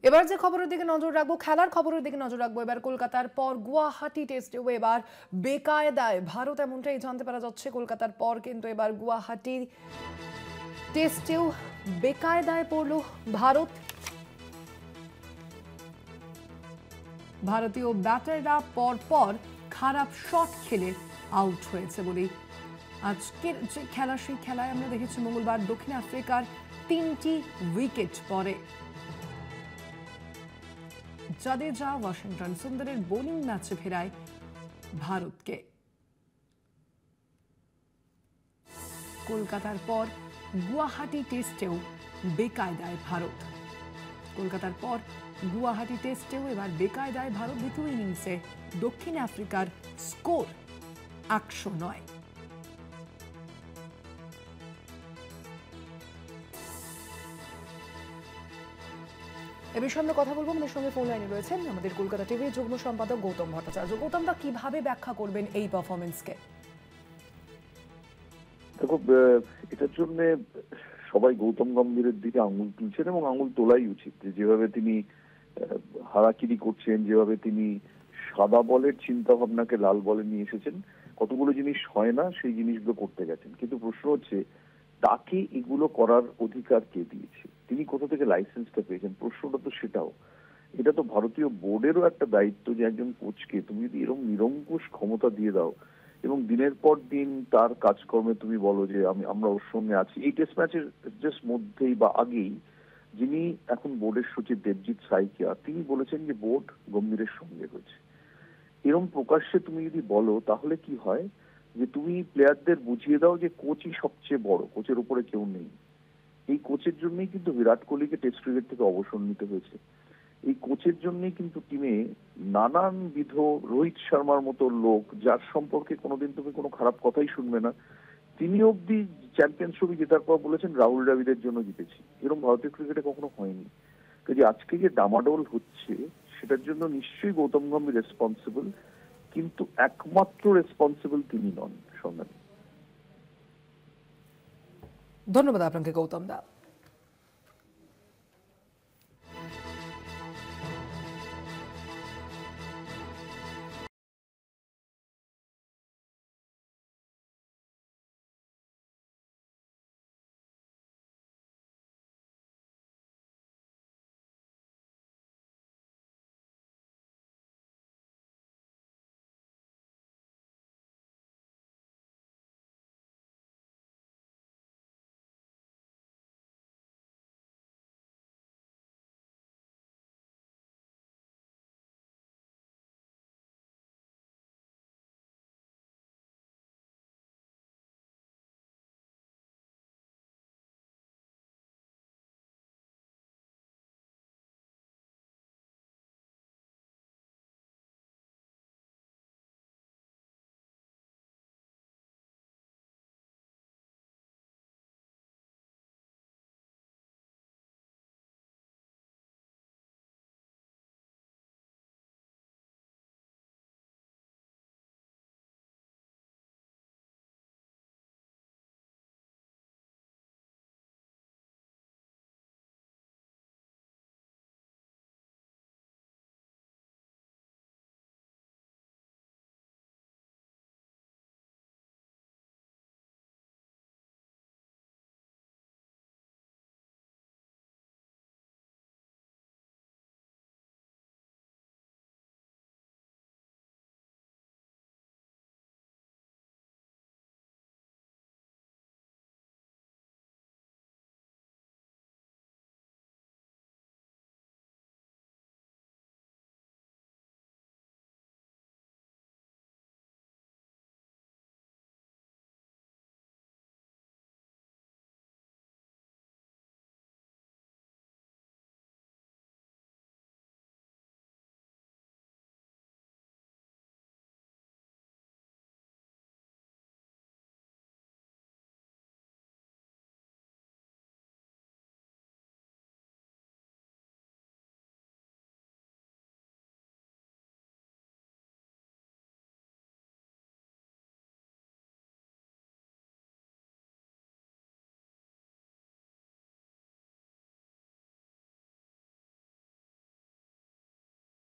এবার যে খবরের দিকে নজর রাখবো, খেলার খবরের দিকে নজর রাখবো। এবার কলকাতার পর গুয়াহাটি টেস্টেও এবার বেকায়দায় ভারত, এমনটাই জানতে পারা যাচ্ছে। কলকাতার পর কিন্তু এবার গুয়াহাটি টেস্টেও বেকায়দায় পড়ল ভারত। ভারতীয় ব্যাটাররা পর খারাপ শট খেলে আউট হয়েছে বলেই আজকের যে খেলা, সেই খেলায় আমরা দেখেছি মঙ্গলবার দক্ষিণ আফ্রিকার 3টি উইকেট পড়ে। জাদেজা ওয়াশিংটন সুন্দরের বোলিং ম্যাচে ফেরায় ভারতকে। কলকাতার পর গুয়াহাটি টেস্টেও বেকায়দায় ভারত। কলকাতার পর গুয়াহাটি টেস্টেও এবার বেকায়দায় ভারত। দ্বিতীয় ইনিংসে দক্ষিণ আফ্রিকার স্কোর 109। এ বিষয়ে আমরা কথা বলবো। আমাদের সঙ্গে ফোন লাইনে রয়েছেন আমাদের কলকাতা টিভির যুগ্ম সম্পাদক গৌতম ভট্টাচার্য। গৌতম দা, কিভাবে ব্যাখ্যা করবেন এই পারফরমেন্সকে? দেখো, এটার জন্য সবাই গৌতম গম্ভীরের দিকে আঙুল তুলছেন এবং আঙুল তোলাই উচিত। যেভাবে তিনি হারাকিরি করছেন, যেভাবে তিনি সাদা বলের চিন্তা ভাবনাকে লাল বলে নিয়ে এসেছেন, কতগুলো জিনিস হয় না সেই জিনিসগুলো করতে গেছেন। কিন্তু প্রশ্ন হচ্ছে, তাকে এগুলো করার অধিকার কে দিয়েছে? তিনি কোথা থেকে লাইসেন্সটা পেয়েছেন? প্রশ্নটা তো সেটাও। এটা তো ভারতীয় বোর্ডেরও একটা দায়িত্ব যে একজন কোচকে তুমি যদি এরকম নিরঙ্কুশ ক্ষমতা দিয়ে দাও এবং দিনের পর দিন তার কাজকর্মে তুমি বলো যে আমরা ওর সঙ্গে আছি। এই টেস্ট ম্যাচের জাস্ট মধ্যেই বা আগেই যিনি এখন বোর্ডের সচিব দেবজিৎ সাইকিয়া, তিনি বলেছেন যে বোর্ড গম্ভীরের সঙ্গে রয়েছে। এরকম প্রকাশ্যে তুমি যদি বলো তাহলে কি হয়, যে তুমি প্লেয়ারদের বুঝিয়ে দাও যে কোচই সবচেয়ে বড়, কোচের উপরে কেউ নেই। এই কোচের জন্যই কিন্তু বিরাট কোহলিকে টেস্ট ক্রিকেট থেকে অবসর নিতে হয়েছে। এই কোচের জন্যই কিন্তু টিমে নানানবিধ রোহিত শর্মার মতো লোক, যার সম্পর্কে কোনোদিন তুমি কোনো খারাপ কথাই শুনবে না, তিনি অব্দি চ্যাম্পিয়ন্স ট্রফি জেতার পর বলেছেন রাহুল দ্রাবিড়ের জন্য জিতেছি। এরকম ভারতীয় ক্রিকেটে কখনো হয়নি। কাজে আজকে যে ডামাডোল হচ্ছে সেটার জন্য নিশ্চয়ই গৌতম গম্ভীর রেসপন্সিবল, কিন্তু একমাত্র রেসপন্সিবল তিনি নন। সঙ্গে ধন্যবাদ আপনাকে গৌতম দা।